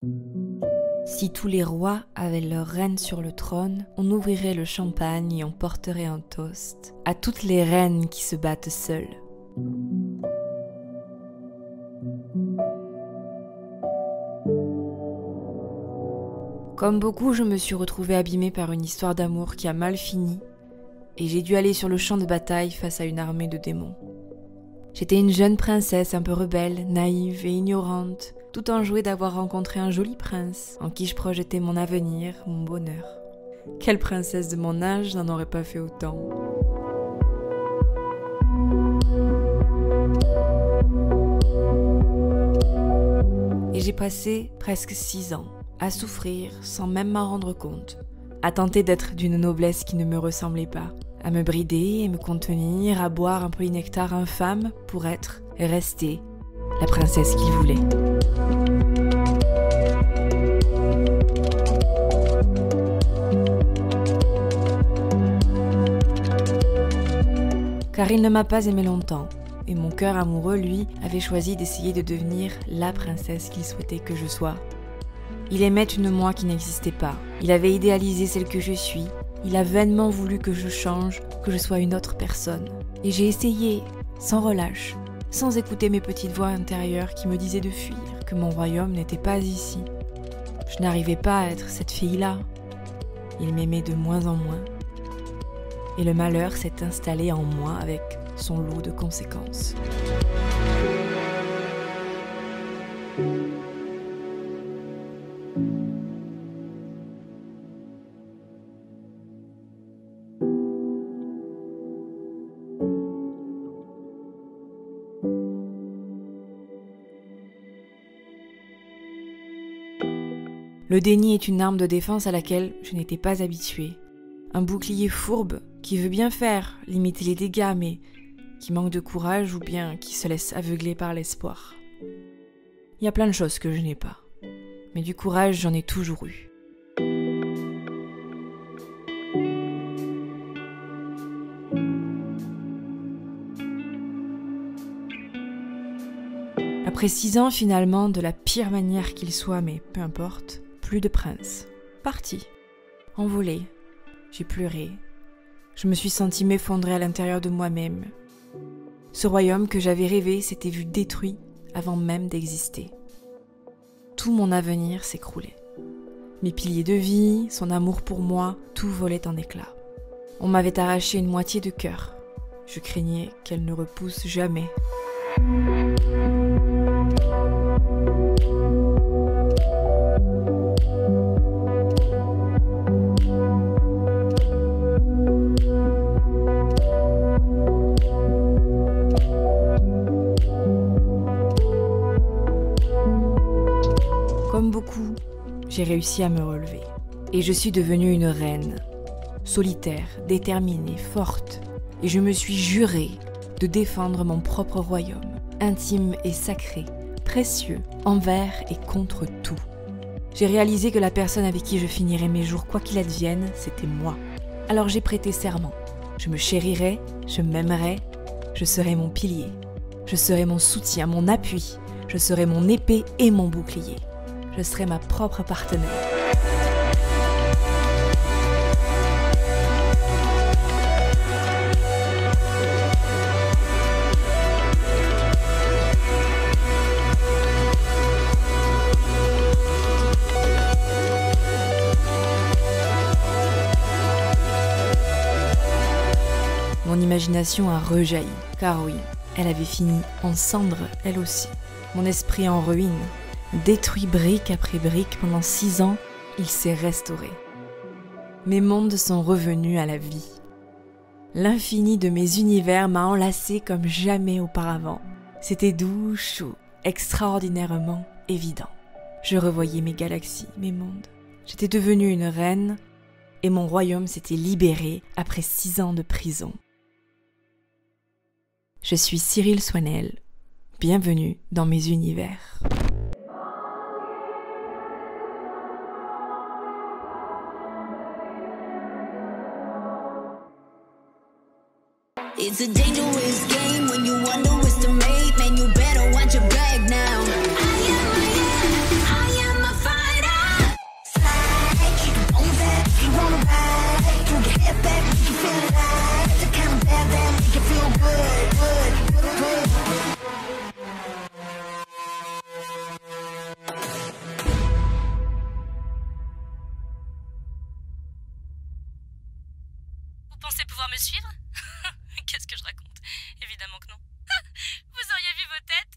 Si tous les rois avaient leur reine sur le trône, on ouvrirait le champagne et on porterait un toast à toutes les reines qui se battent seules. Comme beaucoup, je me suis retrouvée abîmée par une histoire d'amour qui a mal fini et j'ai dû aller sur le champ de bataille face à une armée de démons. J'étais une jeune princesse un peu rebelle, naïve et ignorante, tout enjouée d'avoir rencontré un joli prince en qui je projetais mon avenir, mon bonheur. Quelle princesse de mon âge n'en aurait pas fait autant ? Et j'ai passé presque 6 ans à souffrir sans même m'en rendre compte, à tenter d'être d'une noblesse qui ne me ressemblait pas, à me brider et me contenir, à boire un peu de nectar infâme pour être et rester la princesse qu'il voulait. Car il ne m'a pas aimé longtemps, et mon cœur amoureux, lui, avait choisi d'essayer de devenir la princesse qu'il souhaitait que je sois. Il aimait une moi qui n'existait pas. Il avait idéalisé celle que je suis. Il a vainement voulu que je change, que je sois une autre personne. Et j'ai essayé, sans relâche, sans écouter mes petites voix intérieures qui me disaient de fuir, que mon royaume n'était pas ici. Je n'arrivais pas à être cette fille-là. Il m'aimait de moins en moins. Et le malheur s'est installé en moi avec son lot de conséquences. Le déni est une arme de défense à laquelle je n'étais pas habituée. Un bouclier fourbe qui veut bien faire, limiter les dégâts, mais qui manque de courage ou bien qui se laisse aveugler par l'espoir. Il y a plein de choses que je n'ai pas, mais du courage j'en ai toujours eu. Après 6 ans finalement, de la pire manière qu'il soit, mais peu importe, plus de prince. Parti. Envolé. J'ai pleuré. Je me suis sentie m'effondrer à l'intérieur de moi-même. Ce royaume que j'avais rêvé s'était vu détruit avant même d'exister. Tout mon avenir s'écroulait. Mes piliers de vie, son amour pour moi, tout volait en éclats. On m'avait arraché une moitié de cœur. Je craignais qu'elle ne repousse jamais. Comme beaucoup, j'ai réussi à me relever. Et je suis devenue une reine, solitaire, déterminée, forte. Et je me suis juré de défendre mon propre royaume, intime et sacré, précieux, envers et contre tout. J'ai réalisé que la personne avec qui je finirais mes jours, quoi qu'il advienne, c'était moi. Alors j'ai prêté serment. Je me chérirais, je m'aimerais, je serais mon pilier. Je serais mon soutien, mon appui. Je serais mon épée et mon bouclier. Je serai ma propre partenaire. Mon imagination a rejailli, car oui, elle avait fini en cendres, elle aussi. Mon esprit en ruine. Détruit brique après brique pendant 6 ans, il s'est restauré. Mes mondes sont revenus à la vie. L'infini de mes univers m'a enlacé comme jamais auparavant. C'était doux, chaud, extraordinairement évident. Je revoyais mes galaxies, mes mondes. J'étais devenue une reine et mon royaume s'était libéré après 6 ans de prison. Je suis Cyril Swanel. Bienvenue dans mes univers. It's a dangerous game when you underestimate. Man, you better watch your back now. I am a fire. pouvoir me suivre? Qu'est-ce que je raconte? Évidemment que non. Vous auriez vu vos têtes?